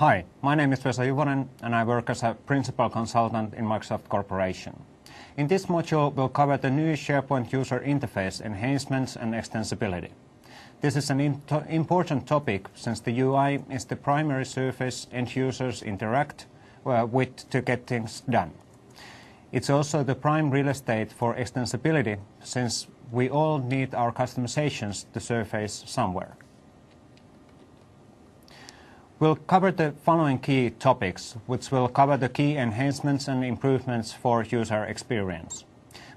Hi, my name is Vesa Juvonen and I work as a principal consultant in Microsoft Corporation. In this module, we'll cover the new SharePoint user interface enhancements and extensibility. This is an important topic since the UI is the primary surface end users interact with to get things done. It's also the prime real estate for extensibility since we all need our customizations to surface somewhere. We'll cover the following key topics, which will cover the key enhancements and improvements for user experience.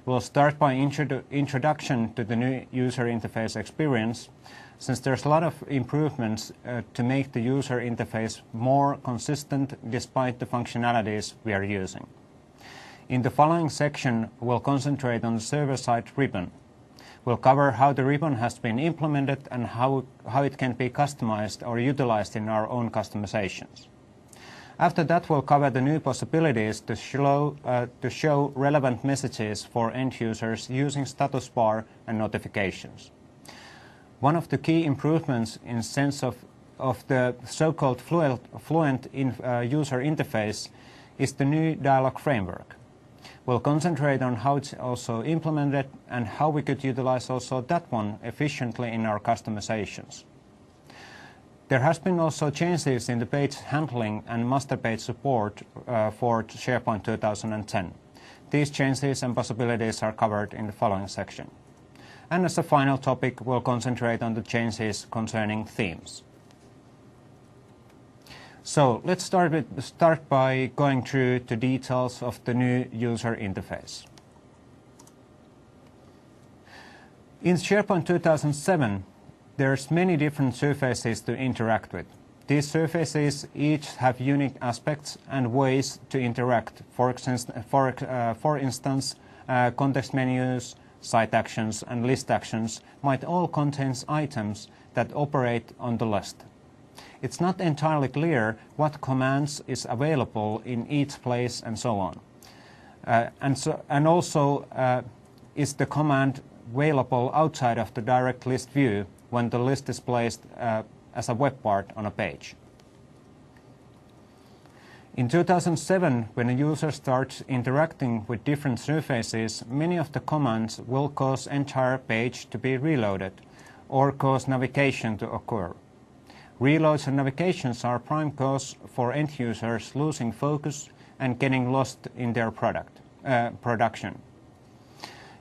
We'll start by introduction to the new user interface experience, since there's a lot of improvements to make the user interface more consistent despite the functionalities we are using. In the following section, we'll concentrate on the server-side ribbon. We'll cover how the ribbon has been implemented and how it can be customized or utilized in our own customizations. After that, we'll cover the new possibilities to show relevant messages for end users using status bar and notifications. One of the key improvements in sense of the so-called fluent user interface is the new dialog framework. We'll concentrate on how it's also implemented and how we could utilize also that one efficiently in our customizations. There has been also changes in the page handling and master page support for SharePoint 2010. These changes and possibilities are covered in the following section. And as a final topic, we'll concentrate on the changes concerning themes. So let's start by going through the details of the new user interface. In SharePoint 2007, there's many different surfaces to interact with. These surfaces each have unique aspects and ways to interact. For instance, context menus, site actions, and list actions might all contain items that operate on the list. It's not entirely clear what commands is available in each place and so on. And also, is the command available outside of the direct list view when the list is placed as a web part on a page. In 2007, when a user starts interacting with different surfaces, many of the commands will cause entire page to be reloaded or cause navigation to occur. Reloads and navigations are prime cause for end users losing focus and getting lost in their production.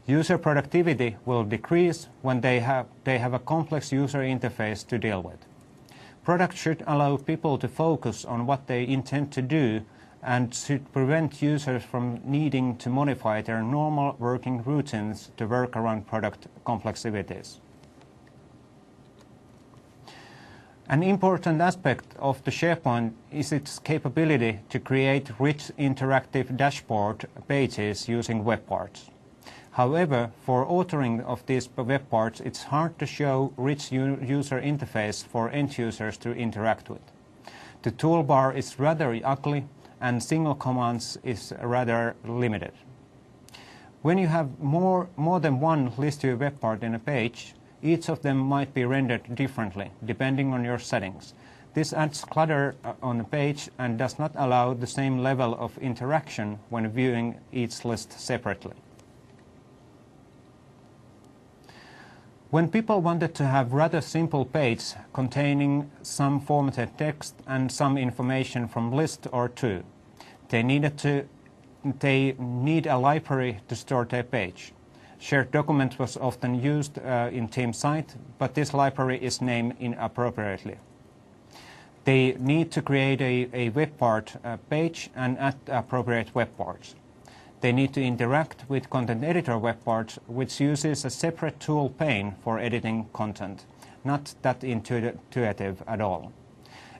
User productivity will decrease when they have a complex user interface to deal with. Product should allow people to focus on what they intend to do and should prevent users from needing to modify their normal working routines to work around product complexities. An important aspect of the SharePoint is its capability to create rich interactive dashboard pages using web parts. However, for authoring of these web parts, it's hard to show rich user interface for end users to interact with. The toolbar is rather ugly and single commands is rather limited. When you have more than one list view web part in a page, each of them might be rendered differently, depending on your settings. This adds clutter on a page and does not allow the same level of interaction when viewing each list separately. When people wanted to have rather simple page containing some formatted text and some information from list or two, they need a library to store their page. Shared document was often used in team site, but this library is named inappropriately. They need to create a web part page and add appropriate web parts. They need to interact with content editor web parts, which uses a separate tool pane for editing content, not that intuitive at all.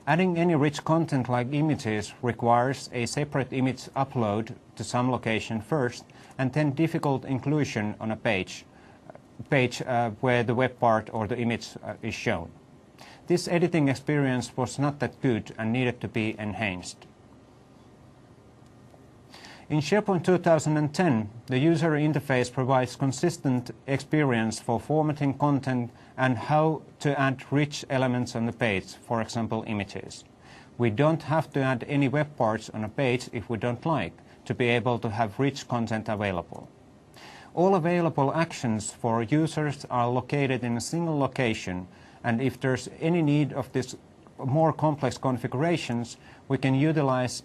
Adding any rich content like images requires a separate image upload to some location first, and then difficult inclusion on a page where the web part or the image is shown. This editing experience was not that good and needed to be enhanced. In SharePoint 2010, the user interface provides consistent experience for formatting content and how to add rich elements on the page, for example, images. We don't have to add any web parts on a page if we don't like, to be able to have rich content available. All available actions for users are located in a single location, and if there's any need of this more complex configurations, we can utilize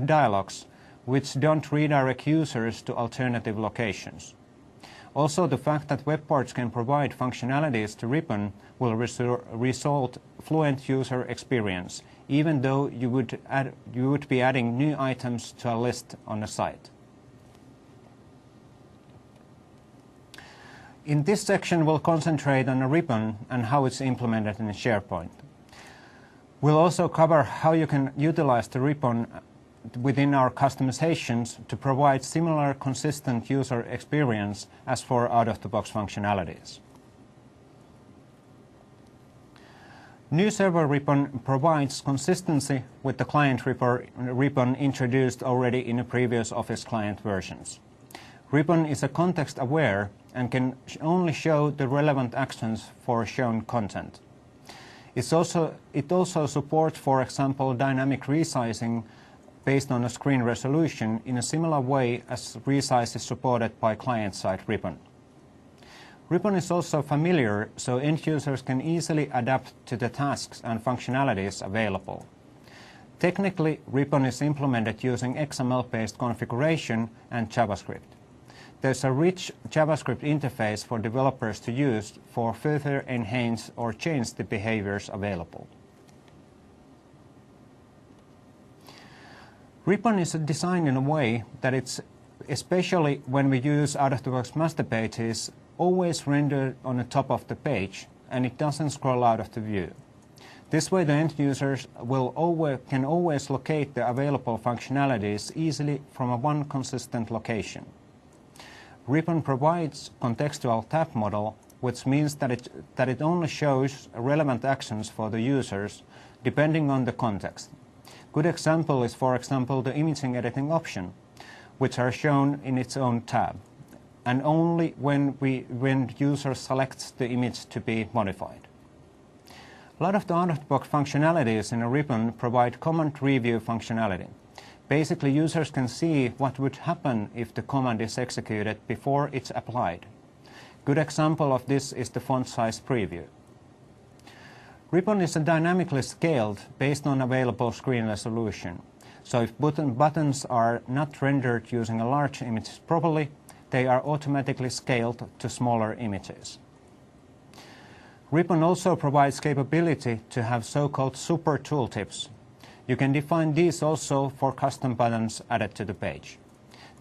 dialogues which don't redirect users to alternative locations. Also, the fact that web parts can provide functionalities to Ribbon will result fluent user experience, even though you would be adding new items to a list on the site. In this section, we'll concentrate on a ribbon and how it's implemented in SharePoint. We'll also cover how you can utilize the ribbon within our customizations to provide similar consistent user experience as for out-of-the-box functionalities. New Server Ribbon provides consistency with the client ribbon introduced already in the previous Office client versions. Ribbon is context-aware and can only show the relevant actions for shown content. It also supports, for example, dynamic resizing based on a screen resolution in a similar way as resize is supported by client-side Ribbon. Ribbon is also familiar, so end users can easily adapt to the tasks and functionalities available. Technically, Ribbon is implemented using XML-based configuration and JavaScript. There's a rich JavaScript interface for developers to use for further enhance or change the behaviors available. Ribbon is designed in a way that it's, especially when we use out-of-the-box master pages, always rendered on the top of the page, and it doesn't scroll out of the view. This way the end users can always locate the available functionalities easily from one consistent location. Ribbon provides contextual tab model, which means that it only shows relevant actions for the users depending on the context. Good example is, for example, the imaging editing option, which are shown in its own tab, and only when user selects the image to be modified. A lot of the out-of-the-box functionalities in a ribbon provide command review functionality. Basically, users can see what would happen if the command is executed before it's applied. Good example of this is the font size preview. Ribbon is dynamically scaled based on available screen resolution. So if buttons are not rendered using a large image properly, they are automatically scaled to smaller images. Ribbon also provides capability to have so-called super tooltips. You can define these also for custom buttons added to the page.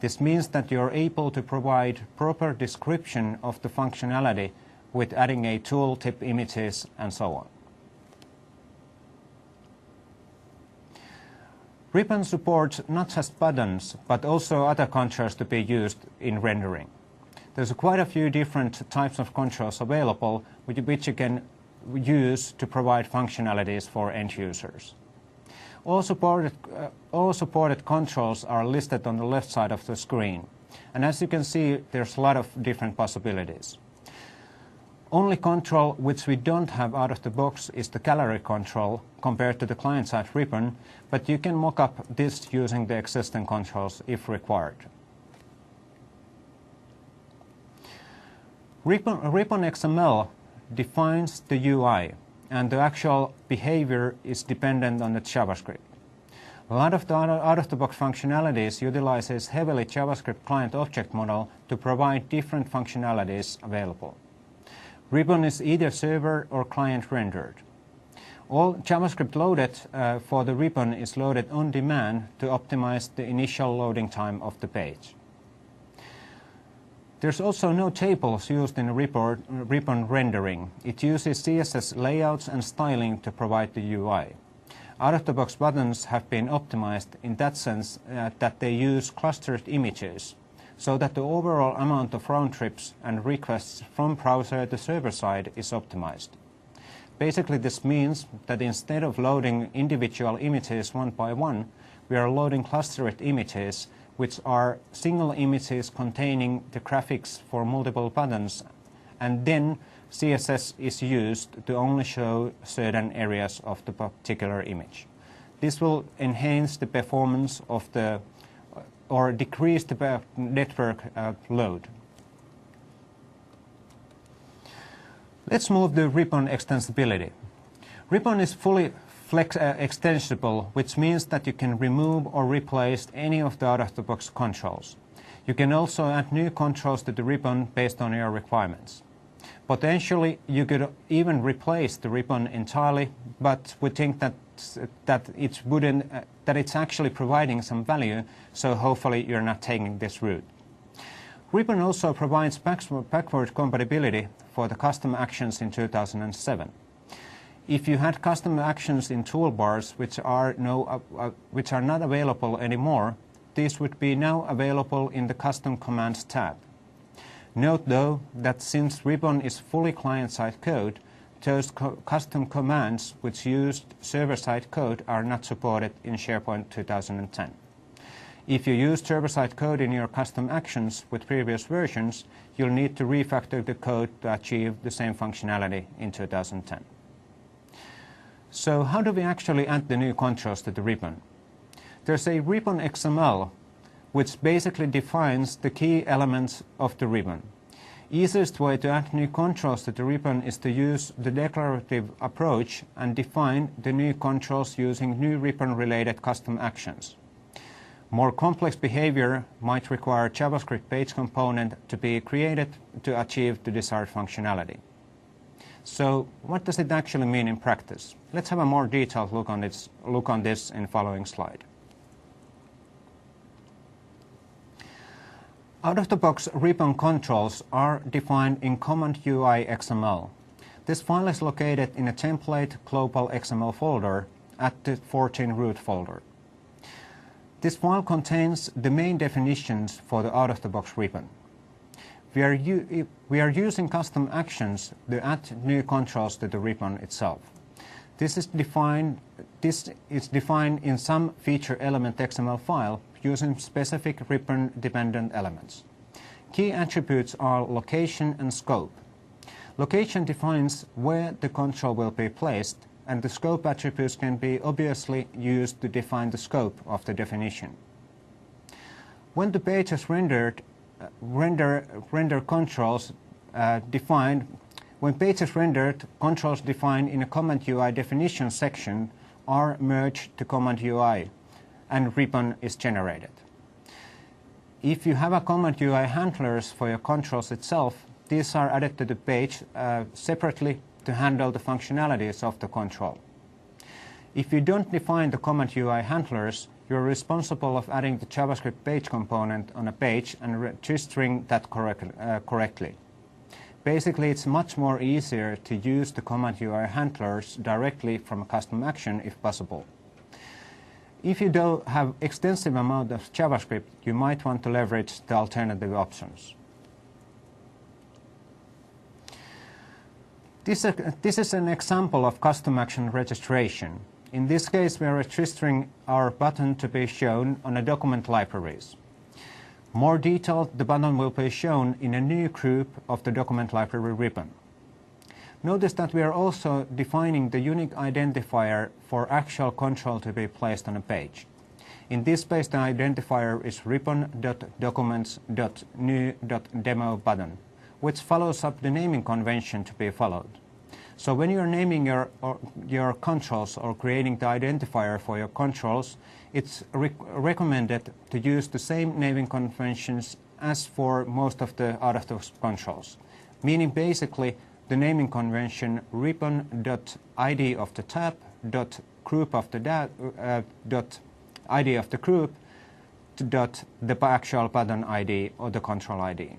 This means that you are able to provide proper description of the functionality with adding a tooltip images and so on. Ribbon supports not just buttons, but also other controls to be used in rendering. There's quite a few different types of controls available, which you can use to provide functionalities for end users. All supported controls are listed on the left side of the screen. And as you can see, there's a lot of different possibilities. Only control which we don't have out of the box is the gallery control compared to the client-side ribbon, but you can mock up this using the existing controls if required. Ribbon XML defines the UI, and the actual behavior is dependent on the JavaScript. A lot of the out-of-the-box functionalities utilizes heavily JavaScript client object model to provide different functionalities available. Ribbon is either server or client rendered. All JavaScript loaded for the ribbon is loaded on demand to optimize the initial loading time of the page. There's also no tables used in ribbon rendering. It uses CSS layouts and styling to provide the UI. Out-of-the-box buttons have been optimized in that sense that they use clustered images, so that the overall amount of round trips and requests from browser to server side is optimized. Basically, this means that instead of loading individual images one by one, we are loading clustered images which are single images containing the graphics for multiple buttons, and then CSS is used to only show certain areas of the particular image. This will enhance the performance of the or decrease the network load. Let's move to ribbon extensibility. Ribbon is fully extensible, which means that you can remove or replace any of the out-of-the-box controls. You can also add new controls to the ribbon based on your requirements. Potentially, you could even replace the ribbon entirely, but we think that it's actually providing some value, so hopefully you're not taking this route. Ribbon also provides backward compatibility for the custom actions in 2007. If you had custom actions in toolbars which are not available anymore, these would be now available in the Custom Commands tab. Note though that since Ribbon is fully client-side code, those custom commands which used server-side code are not supported in SharePoint 2010. If you use server-side code in your custom actions with previous versions, you'll need to refactor the code to achieve the same functionality in 2010. So how do we actually add the new controls to the ribbon? There's a ribbon XML which basically defines the key elements of the ribbon. Easiest way to add new controls to the ribbon is to use the declarative approach and define the new controls using new ribbon-related custom actions. More complex behavior might require JavaScript page component to be created to achieve the desired functionality. So what does it actually mean in practice? Let's have a more detailed look on this in the following slide. Out-of-the-box ribbon controls are defined in Command UI XML. This file is located in a template global XML folder at the 14 root folder. This file contains the main definitions for the out-of-the-box ribbon. We are using custom actions to add new controls to the ribbon itself. This is defined in some feature element XML file using specific ribbon-dependent elements. Key attributes are location and scope. Location defines where the control will be placed, and the scope attributes can be obviously used to define the scope of the definition. When the page is rendered, controls defined in a Command UI definition section are merged to Command UI, and ribbon is generated. If you have a Command UI handlers for your controls itself, these are added to the page separately to handle the functionalities of the control. If you don't define the Command UI handlers, you're responsible of adding the JavaScript page component on a page and registering that correctly. Basically, it's much more easier to use the Command UI handlers directly from a custom action if possible. If you don't have extensive amount of JavaScript, you might want to leverage the alternative options. This is an example of custom action registration. In this case, we are registering our button to be shown on a document libraries. More detailed, the button will be shown in a new group of the document library ribbon. Notice that we are also defining the unique identifier for actual control to be placed on a page. In this case, the identifier is ribbon.documents.new.demo button, which follows up the naming convention to be followed. So when you're naming your controls or creating the identifier for your controls, it's recommended to use the same naming conventions as for most of the out-of-the-box controls, meaning basically the naming convention ribbon.id of the tab, .group of the .id of the group, the actual button ID or the control ID.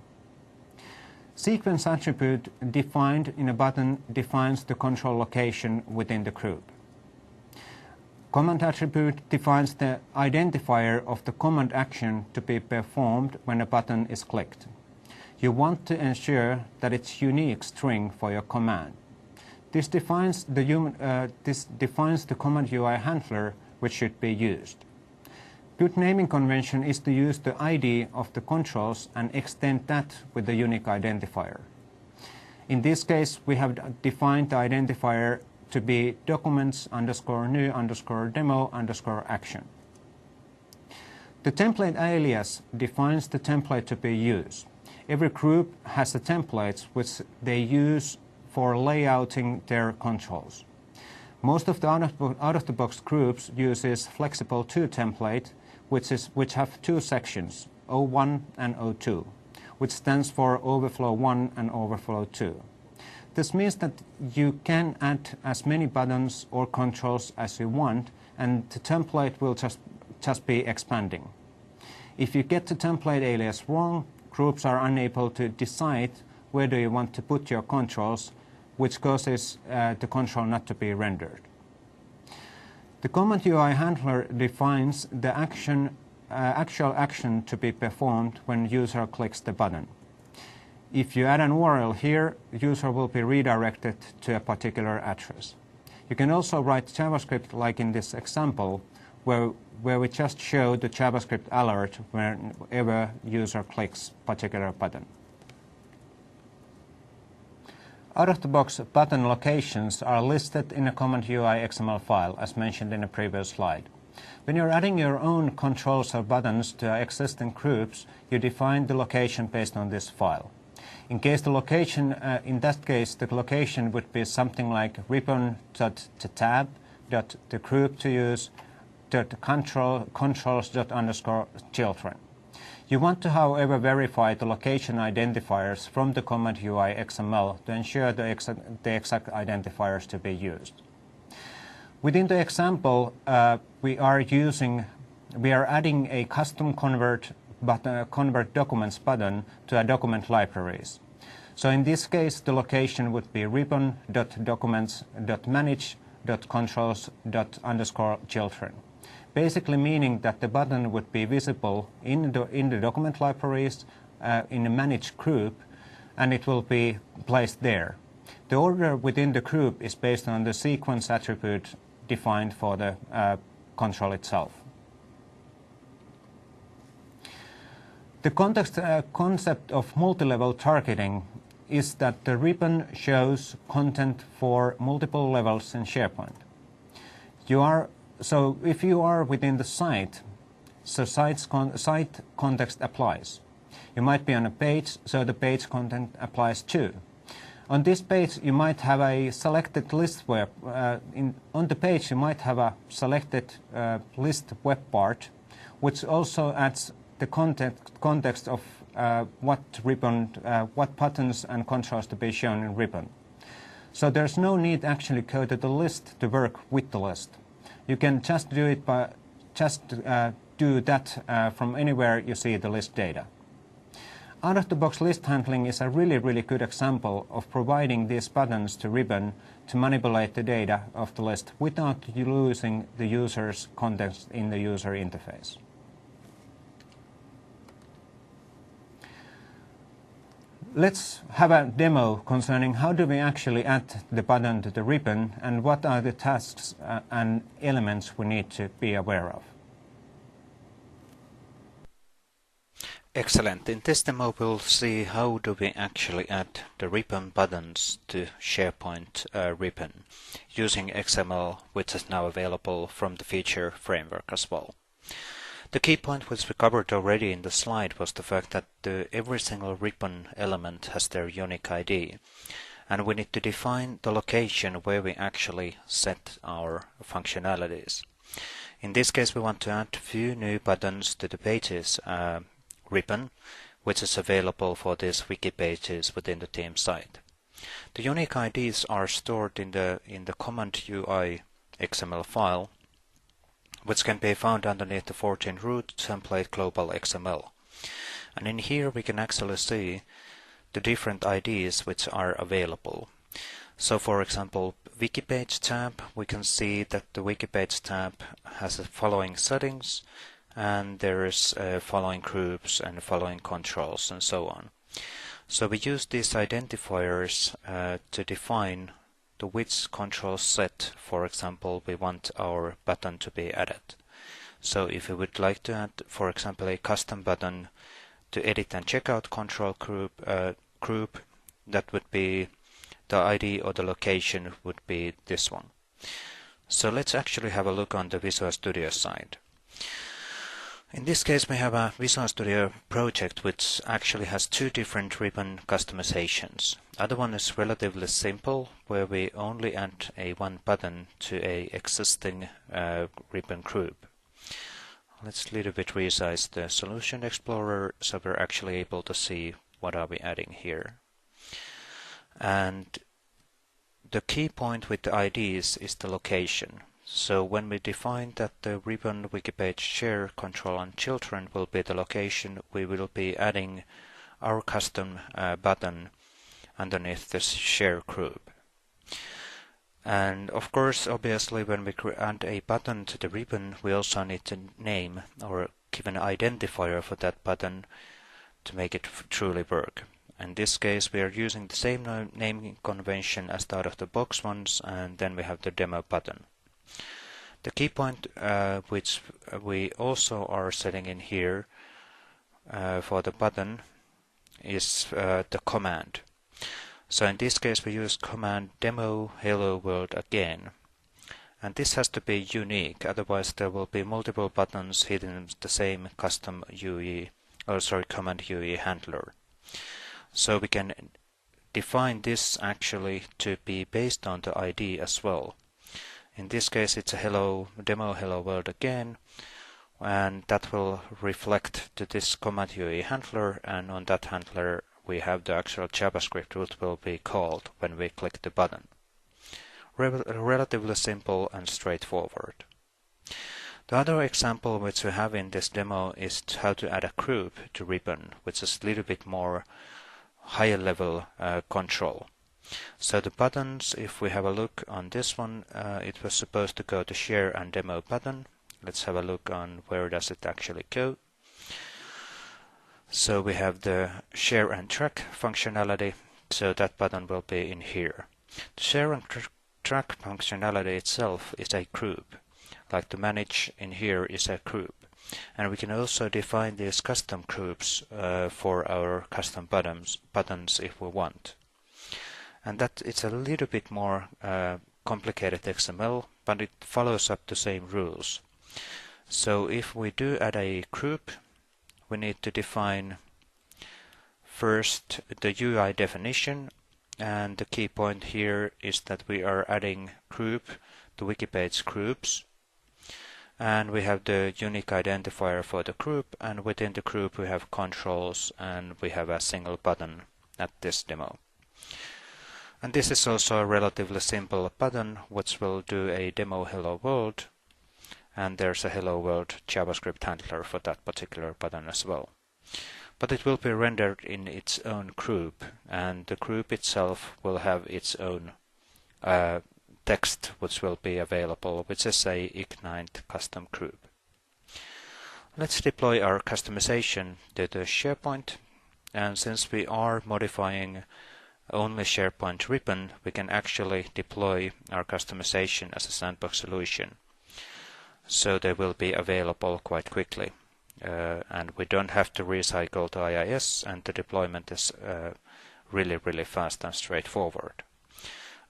Sequence attribute defined in a button defines the control location within the group. Command attribute defines the identifier of the command action to be performed when a button is clicked. You want to ensure that it's unique string for your command. This defines the command UI handler which should be used. Good naming convention is to use the ID of the controls and extend that with the unique identifier. In this case, we have defined the identifier to be documents_new_demo_action. The template alias defines the template to be used. Every group has the templates which they use for layouting their controls. Most of the out-of-the-box groups uses flexible2 template, which have two sections, O1 and O2, which stands for overflow 1 and overflow 2. This means that you can add as many buttons or controls as you want, and the template will just be expanding. If you get the template alias wrong, groups are unable to decide where do you want to put your controls, which causes the control not to be rendered. The Command UI handler defines the actual action to be performed when user clicks the button. If you add an URL here, user will be redirected to a particular address. You can also write JavaScript like in this example, where we just show the JavaScript alert whenever user clicks particular button. Out-of-the-box button locations are listed in a Command UI XML file, as mentioned in the previous slide. When you're adding your own controls or buttons to existing groups, you define the location based on this file. In that case, the location would be something like ribbon.tab.thegroup-to-use.controls._children. You want to, however, verify the location identifiers from the Command UI XML to ensure the exact identifiers to be used. Within the example, we are adding a custom convert documents button to a document libraries. So in this case, the location would be ribbon.documents.manage.controls._children. Basically meaning that the button would be visible in the document libraries in a managed group, and it will be placed there. The order within the group is based on the sequence attribute defined for the control itself. The concept of multi-level targeting is that the ribbon shows content for multiple levels in SharePoint. So if you are within the site, so site context applies. You might be on a page, so the page content applies too. On this page, you might have a selected list web. On the page, you might have a selected list web part, which also adds the context of what buttons and controls to be shown in ribbon. So there's no need actually go to the list to work with the list. You can just do it by do that from anywhere you see the list data. Out-of-the-box list handling is a really good example of providing these buttons to ribbon to manipulate the data of the list without losing the user's context in the user interface. Let's have a demo concerning how do we actually add the button to the ribbon and what are the tasks and elements we need to be aware of. Excellent. In this demo we'll see how do we actually add the ribbon buttons to SharePoint ribbon using XML, which is now available from the feature framework as well. The key point which we covered already in the slide was the fact that every single ribbon element has their unique ID, and we need to define the location where we actually set our functionalities. In this case, we want to add a few new buttons to the pages ribbon, which is available for these wiki pages within the theme site. The unique IDs are stored in the Command UI XML file, which can be found underneath the 14 root template global XML. And in here we can actually see the different IDs which are available. So for example, wiki page tab, we can see that the wiki page tab has the following settings, and there is following groups and following controls and so on. So we use these identifiers to define to which control set, for example, we want our button to be added. So if we would like to add, for example, a custom button to edit and checkout control group, that would be the ID or the location would be this one. So let's actually have a look on the Visual Studio side. In this case, we have a Visual Studio project which actually has two different ribbon customizations. Other one is relatively simple, where we only add one button to a existing ribbon group. Let's a little bit resize the Solution Explorer so we're actually able to see what are we adding here. And the key point with the IDs is the location. So when we define that the ribbon Wikipage share control on children will be the location, we will be adding our custom button underneath this share group. And of course, obviously, when we add a button to the ribbon, we also need to name or give an identifier for that button to make it truly work. In this case, we are using the same naming convention as the out-of-the-box ones, and then we have the demo button. The key point which we also are setting in here for the button is the command. So in this case we use command demo hello world again. And this has to be unique, otherwise there will be multiple buttons hitting the same custom command UE handler. So we can define this actually to be based on the ID as well. In this case it's a demo hello world again, and that will reflect to this command UE handler, and on that handler we have the actual JavaScript which will be called when we click the button. Relatively simple and straightforward. The other example which we have in this demo is how to add a group to ribbon, which is a little bit more higher level control. So the buttons, if we have a look on this one, it was supposed to go to share and demo button. Let's have a look on where does it actually go. So we have the share and track functionality, so that button will be in here. The share and track functionality itself is a group, like the manage in here is a group. And we can also define these custom groups for our custom buttons if we want. And that it's a little bit more complicated XML, but it follows up the same rules. So if we do add a group, we need to define first the UI definition, and the key point here is that we are adding group to Wikipage groups, and we have the unique identifier for the group, and within the group we have controls, and we have a single button at this demo. And this is also a relatively simple button which will do a demo hello world, and there's a hello world JavaScript handler for that particular button as well. But it will be rendered in its own group, and the group itself will have its own text which will be available, which is a Ignite custom group. Let's deploy our customization to the SharePoint, and since we are modifying only SharePoint ribbon, we can actually deploy our customization as a sandbox solution. So they will be available quite quickly. And we don't have to recycle the IIS, and the deployment is really fast and straightforward.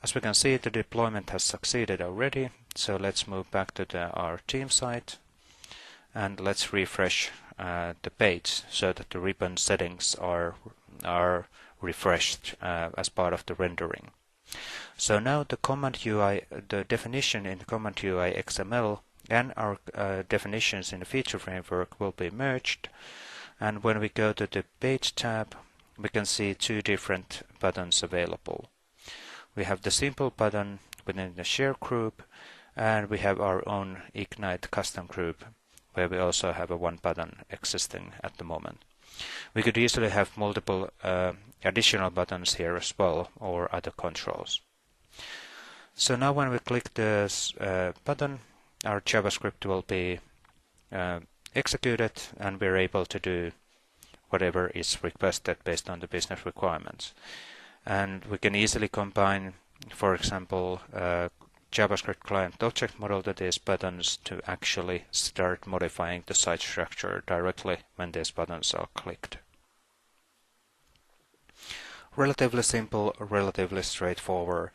As we can see, the deployment has succeeded already, so let's move back to our team site, and let's refresh the page so that the ribbon settings are refreshed as part of the rendering. So now the command UI, the definition in command UI XML and our definitions in the feature framework will be merged, and when we go to the page tab we can see two different buttons available. We have the simple button within the share group, and we have our own Ignite custom group where we also have a one button existing at the moment. We could easily have multiple additional buttons here as well, or other controls. So now when we click this button, our JavaScript will be executed, and we're able to do whatever is requested based on the business requirements. And we can easily combine, for example, JavaScript client object model to these buttons to actually start modifying the site structure directly when these buttons are clicked. Relatively simple, relatively straightforward,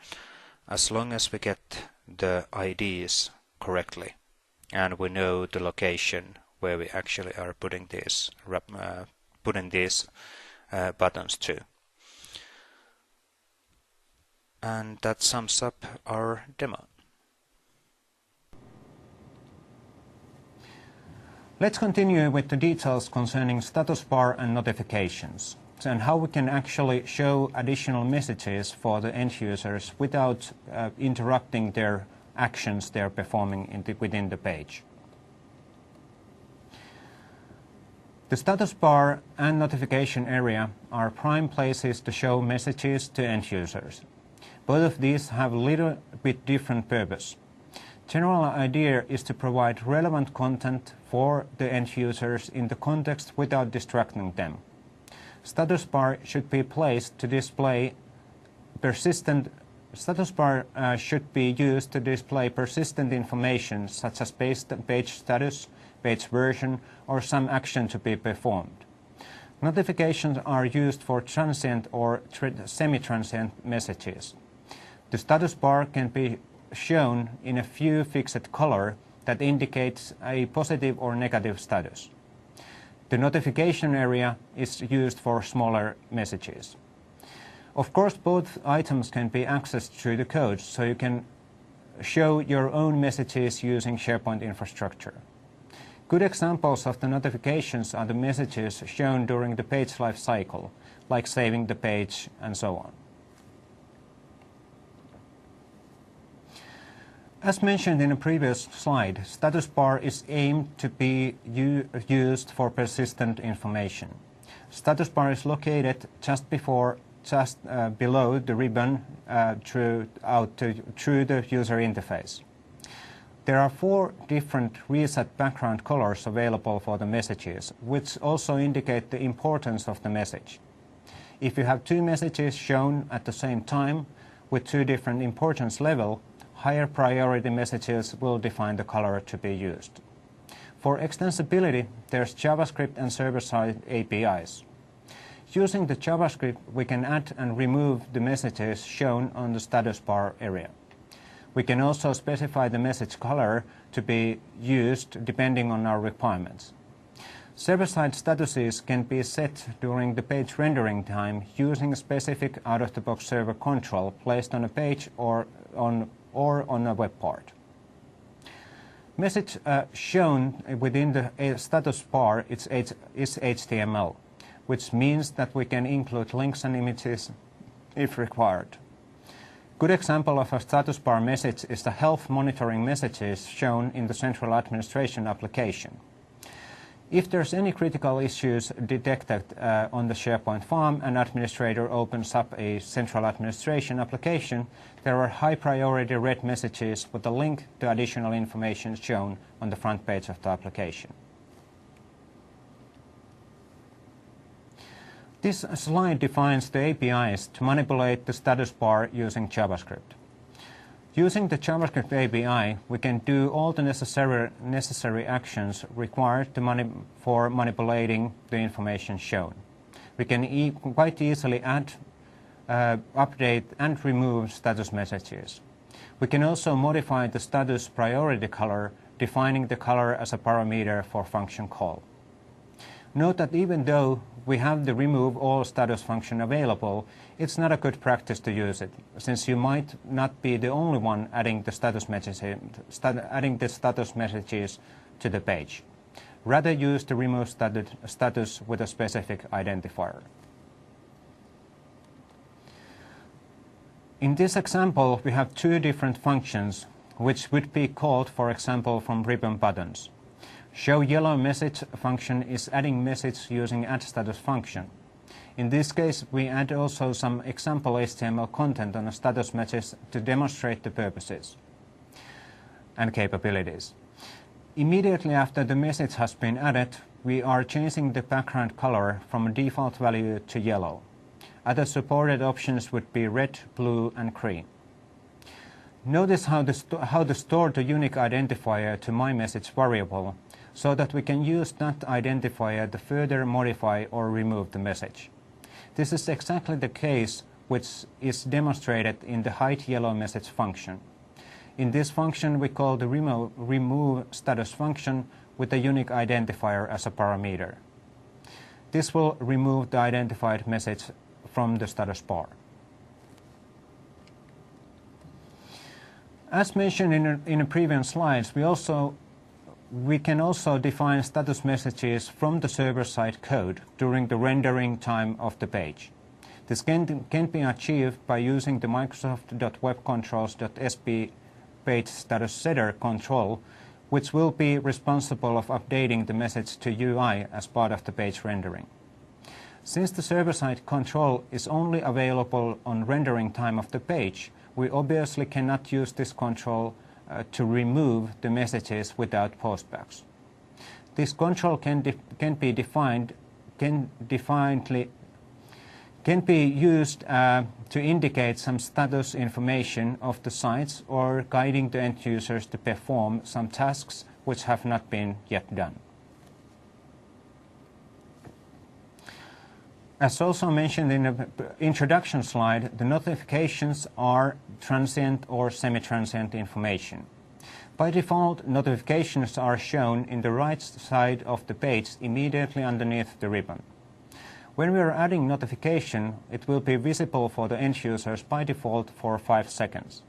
as long as we get the IDs correctly and we know the location where we actually are putting these buttons to. And that sums up our demo. Let's continue with the details concerning status bar and notifications, and how we can actually show additional messages for the end users without interrupting their actions they're performing within the page. The status bar and notification area are prime places to show messages to end users. Both of these have a little bit different purpose. General idea is to provide relevant content for the end users in the context without distracting them. Status bar should be placed to display persistent. Status bar should be used to display persistent information such as page status, page version, or some action to be performed. Notifications are used for transient or semi-transient messages. The status bar can be shown in a few fixed color that indicates a positive or negative status. The notification area is used for smaller messages. Of course, both items can be accessed through the code, so you can show your own messages using SharePoint infrastructure. Good examples of the notifications are the messages shown during the page life cycle, like saving the page and so on. As mentioned in a previous slide, status bar is aimed to be used for persistent information. Status bar is located just below the ribbon through the user interface. There are 4 different reset background colors available for the messages, which also indicate the importance of the message. If you have 2 messages shown at the same time with 2 different importance levels, higher priority messages will define the color to be used. For extensibility, there's JavaScript and server-side APIs. Using the JavaScript, we can add and remove the messages shown on the status bar area. We can also specify the message color to be used depending on our requirements. Server-side statuses can be set during the page rendering time using a specific out-of-the-box server control placed on a page or on a web part. Message shown within the status bar is HTML, which means that we can include links and images if required. Good example of a status bar message is the health monitoring messages shown in the central administration application. If there's any critical issues detected on the SharePoint farm, an administrator opens up a central administration application, there are high priority red messages with a link to additional information shown on the front page of the application. This slide defines the APIs to manipulate the status bar using JavaScript. Using the JavaScript API, we can do all the necessary actions required for manipulating the information shown. We can quite easily add, update, and remove status messages. We can also modify the status priority color, defining the color as a parameter for function call. Note that even though we have the remove all status function available, it's not a good practice to use it, since you might not be the only one adding the status messages to the page. Rather use the remove status with a specific identifier. In this example, we have 2 different functions which would be called, for example, from ribbon buttons. Show yellow message function is adding message using add status function. In this case, we add also some example HTML content on a status message to demonstrate the purposes and capabilities. Immediately after the message has been added, we are changing the background color from a default value to yellow. Other supported options would be red, blue, and green. Notice how to store the unique identifier to myMessage variable so that we can use that identifier to further modify or remove the message. This is exactly the case which is demonstrated in the hide yellow message function. In this function we call the remove status function with a unique identifier as a parameter. This will remove the identified message from the status bar. As mentioned in the previous slides, we can also define status messages from the server-side code during the rendering time of the page. This can be achieved by using the Microsoft.webcontrols.sp page status setter control, which will be responsible of updating the message to UI as part of the page rendering. Since the server-side control is only available on rendering time of the page, we obviously cannot use this control to remove the messages without postbacks. This control can be used to indicate some status information of the sites or guiding the end users to perform some tasks which have not been yet done. As also mentioned in the introduction slide, the notifications are transient or semi-transient information. By default, notifications are shown in the right side of the page immediately underneath the ribbon. When we are adding notification, it will be visible for the end users by default for 5 seconds.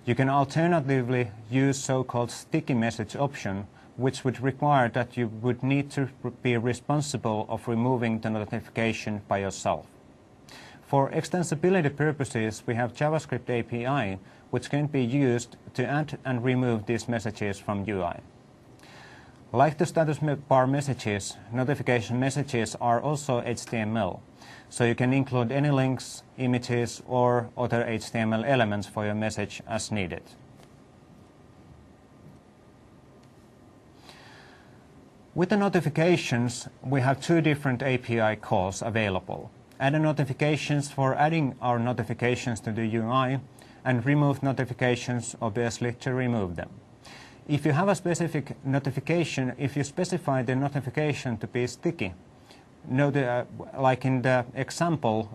You can alternatively use so-called sticky message option, which would require that you would need to be responsible of removing the notification by yourself. For extensibility purposes, we have JavaScript API, which can be used to add and remove these messages from UI. Like the status bar messages, notification messages are also HTML, so you can include any links, images, or other HTML elements for your message as needed. With the notifications, we have 2 different API calls available. Add notifications for adding our notifications to the UI, and remove notifications, obviously, to remove them. If you have a specific notification, if you specify the notification to be sticky, like in the example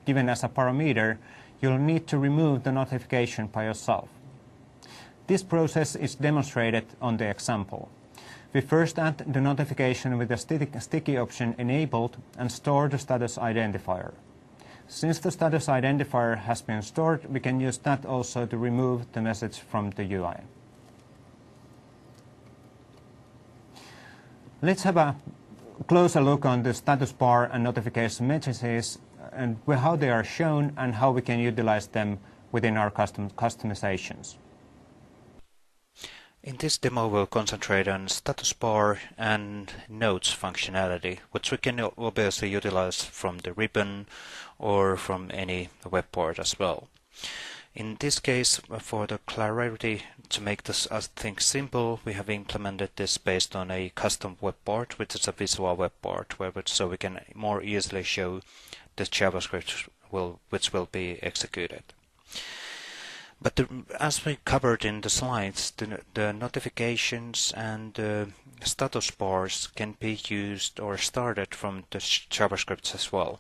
given as a parameter, you'll need to remove the notification by yourself. This process is demonstrated on the example. We first add the notification with the sticky option enabled and store the status identifier. Since the status identifier has been stored, we can use that also to remove the message from the UI. Let's have a closer look on the status bar and notification messages and how they are shown and how we can utilize them within our customizations. In this demo we'll concentrate on status bar and notes functionality, which we can obviously utilize from the ribbon or from any web port as well. In this case, for the clarity, to make this thing simple, we have implemented this based on a custom web port, which is a visual web port, so we can more easily show the JavaScript which will be executed. But as we covered in the slides, the notifications and status bars can be used or started from the JavaScript as well.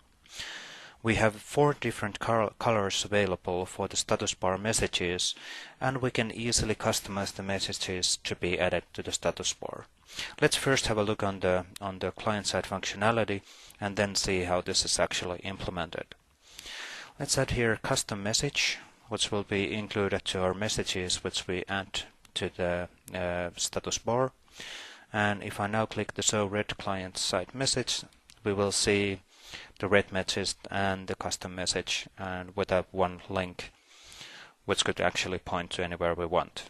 We have 4 different colors available for the status bar messages, and we can easily customize the messages to be added to the status bar. Let's first have a look on the client-side functionality and then see how this is actually implemented. Let's add here a custom message, which will be included to our messages which we add to the status bar. And if I now click the Show Red Client-Side Message, we will see the red message and the custom message, and with that one link which could actually point to anywhere we want.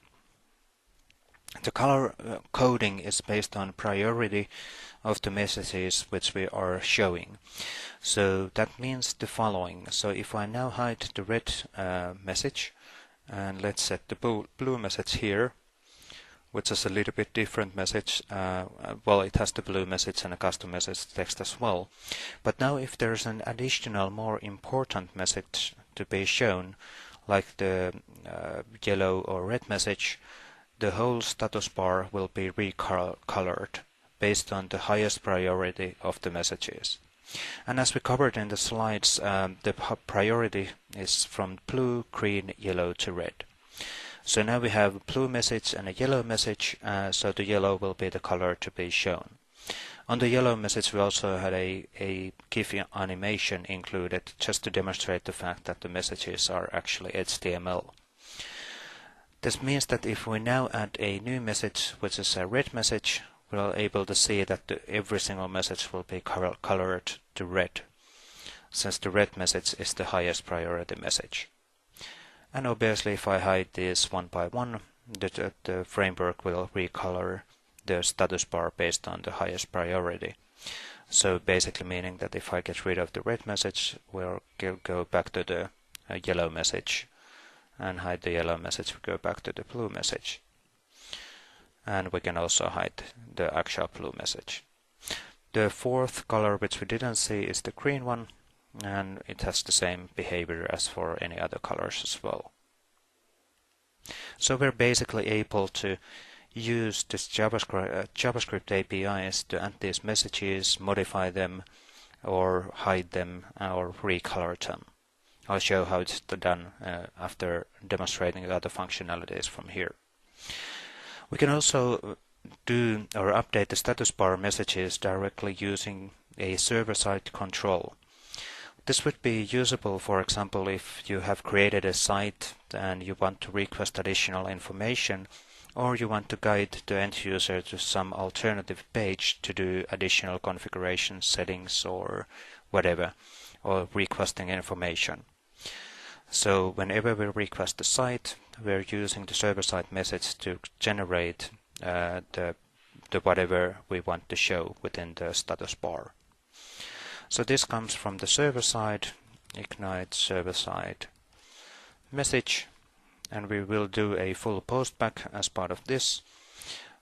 The color coding is based on priority of the messages which we are showing. So that means the following. So if I now hide the red message and let's set the blue message here, which is a little bit different message. Well, it has the blue message and a custom message text as well. But now if there's an additional more important message to be shown, like the yellow or red message, the whole status bar will be recolored based on the highest priority of the messages. And as we covered in the slides, the priority is from blue, green, yellow to red. So now we have a blue message and a yellow message, so the yellow will be the color to be shown. On the yellow message we also had a GIF animation included just to demonstrate the fact that the messages are actually HTML. This means that if we now add a new message, which is a red message, we're able to see that every single message will be colored to red, since the red message is the highest priority message. And obviously if I hide these one by one, the framework will recolor the status bar based on the highest priority. So basically meaning that if I get rid of the red message, we'll go back to the yellow message, and hide the yellow message, we go back to the blue message. And we can also hide the actual blue message. The fourth color which we didn't see is the green one, and it has the same behavior as for any other colors as well. So we're basically able to use this JavaScript APIs to add these messages, modify them, or hide them, or recolor them. I'll show how it's done after demonstrating the other functionalities from here. We can also do or update the status bar messages directly using a server-side control. This would be usable, for example, if you have created a site and you want to request additional information, or you want to guide the end user to some alternative page to do additional configuration settings or whatever, or requesting information. So whenever we request the site, we're using the server-side message to generate the whatever we want to show within the status bar. So this comes from the server-side, ignite server-side message, and we will do a full postback as part of this.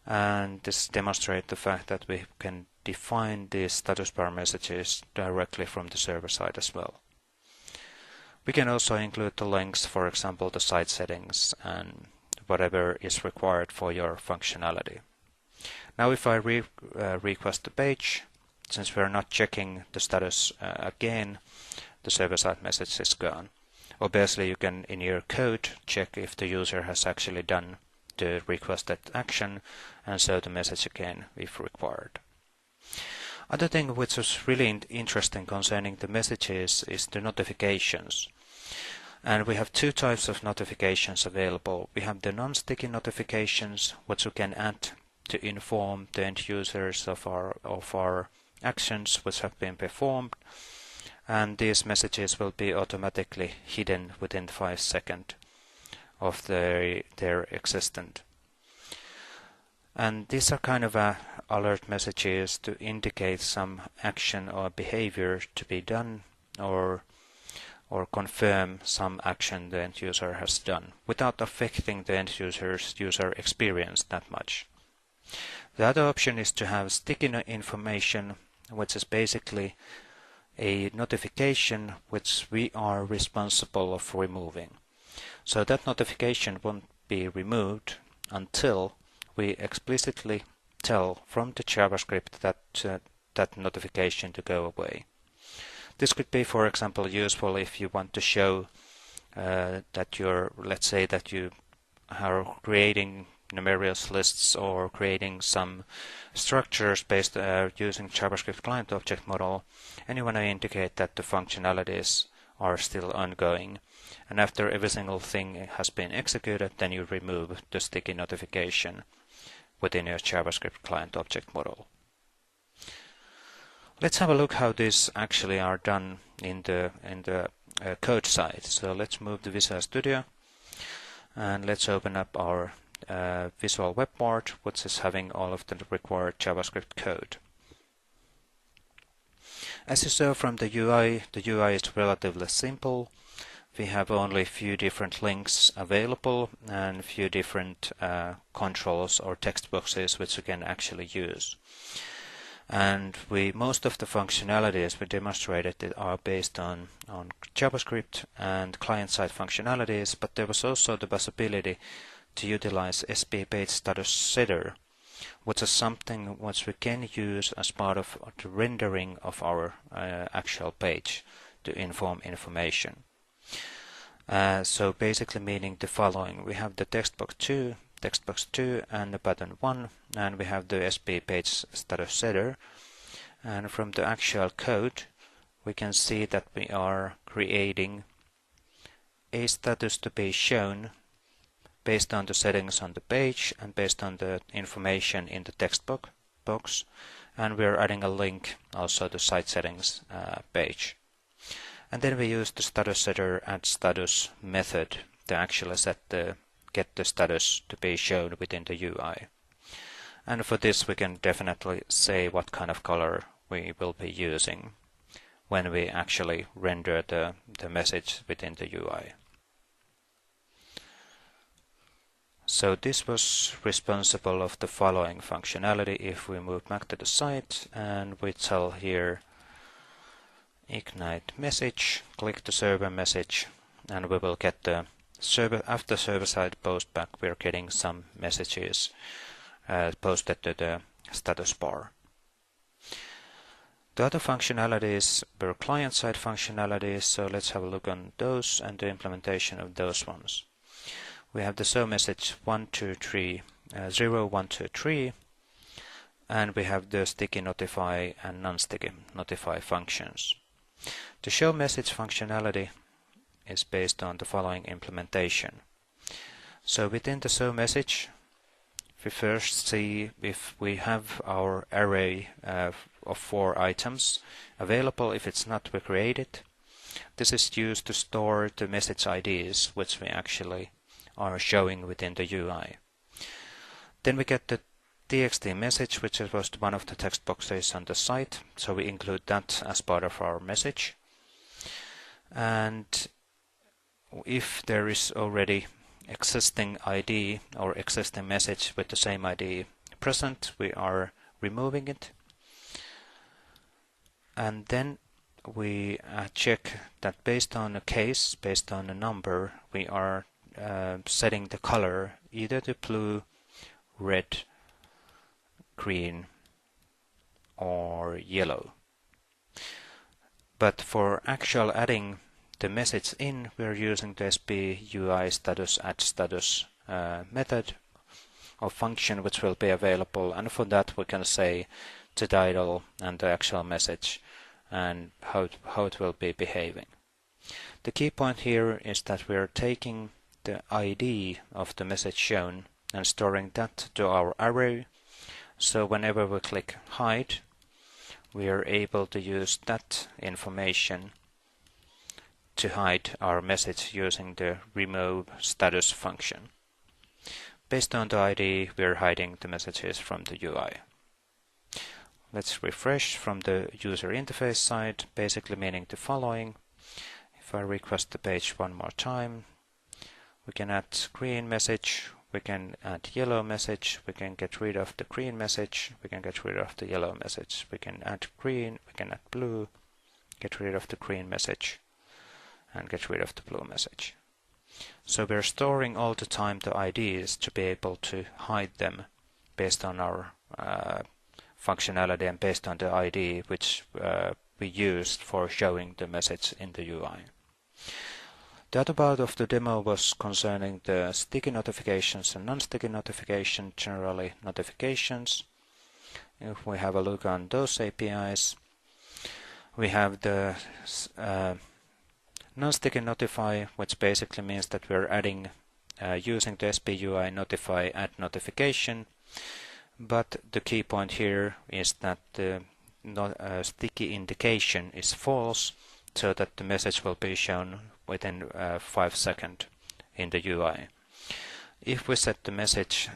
And this demonstrates the fact that we can define these status bar messages directly from the server-side as well. We can also include the links, for example, the site settings and whatever is required for your functionality. Now if I request the page, since we're not checking the status again, the server-side message is gone. Obviously you can in your code check if the user has actually done the requested action and show the message again if required. Other thing which was really interesting concerning the messages is the notifications. And we have two types of notifications available. We have the non-sticky notifications, which we can add to inform the end users of our actions which have been performed. And these messages will be automatically hidden within 5 seconds of their existence. And these are kind of alert messages to indicate some action or behavior to be done, or confirm some action the end user has done without affecting the end user's user experience that much. The other option is to have sticky information, which is basically a notification which we are responsible for removing. So that notification won't be removed until we explicitly tell from the JavaScript that notification to go away. This could be, for example, useful if you want to show that let's say that you are creating numerous lists or creating some structures based using JavaScript client object model, and you want to indicate that the functionalities are still ongoing. And after every single thing has been executed, then you remove the sticky notification within your JavaScript client object model. Let's have a look how these actually are done in the code side. So let's move to Visual Studio and let's open up our visual web part, which is having all of the required JavaScript code. As you saw from the UI is relatively simple. We have only a few different links available and a few different controls or text boxes which you can actually use. And most of the functionalities we demonstrated are based on JavaScript and client-side functionalities, but there was also the possibility to utilize SP page status setter, which is something which we can use as part of the rendering of our actual page to inform information. So basically meaning the following: we have the text box 2, and the button 1, and we have the SP page status setter. And from the actual code, we can see that we are creating a status to be shown based on the settings on the page and based on the information in the text box, and we are adding a link also to site settings page. And then we use the status setter add status method to actually get the status to be shown within the UI. And for this we can definitely say what kind of color we will be using when we actually render the message within the UI. So this was responsible of the following functionality. If we move back to the site and we tell here ignite message, click the server message, and we will get the server after server-side post back. We're getting some messages posted to the status bar. The other functionalities were client-side functionalities, so let's have a look on those and the implementation of those ones. We have the show message 0123, and we have the sticky notify and non-sticky notify functions. The show message functionality is based on the following implementation. So within the show message, we first see if we have our array of 4 items available. If it's not, we create it. This is used to store the message IDs, which we actually are showing within the UI. Then we get the txt message, which was one of the text boxes on the site, so we include that as part of our message. And if there is already existing ID or existing message with the same ID present, we are removing it. And then we check that based on a case, based on a number, we are setting the color either to blue, red, green, or yellow. But for actual adding the message in, we're using the SP UI status add status method or function, which will be available, and for that we can say the title and the actual message and how it will be behaving. The key point here is that we are taking the ID of the message shown and storing that to our array. So whenever we click hide, we are able to use that information to hide our message using the remove status function. Based on the ID, we are hiding the messages from the UI. Let's refresh from the user interface side, basically meaning the following. If I request the page one more time, we can add green message, we can add yellow message, we can get rid of the green message, we can get rid of the yellow message, we can add green, we can add blue, get rid of the green message, and get rid of the blue message. So we're storing all the time the IDs to be able to hide them based on our functionality and based on the ID which we used for showing the message in the UI. The other part of the demo was concerning the sticky notifications and non-sticky notifications, generally notifications. If we have a look on those APIs, we have the non-sticky notify, which basically means that we're adding using the SPUI notify add notification, but the key point here is that the sticky indication is false, so that the message will be shown within 5 seconds in the UI. If we set the message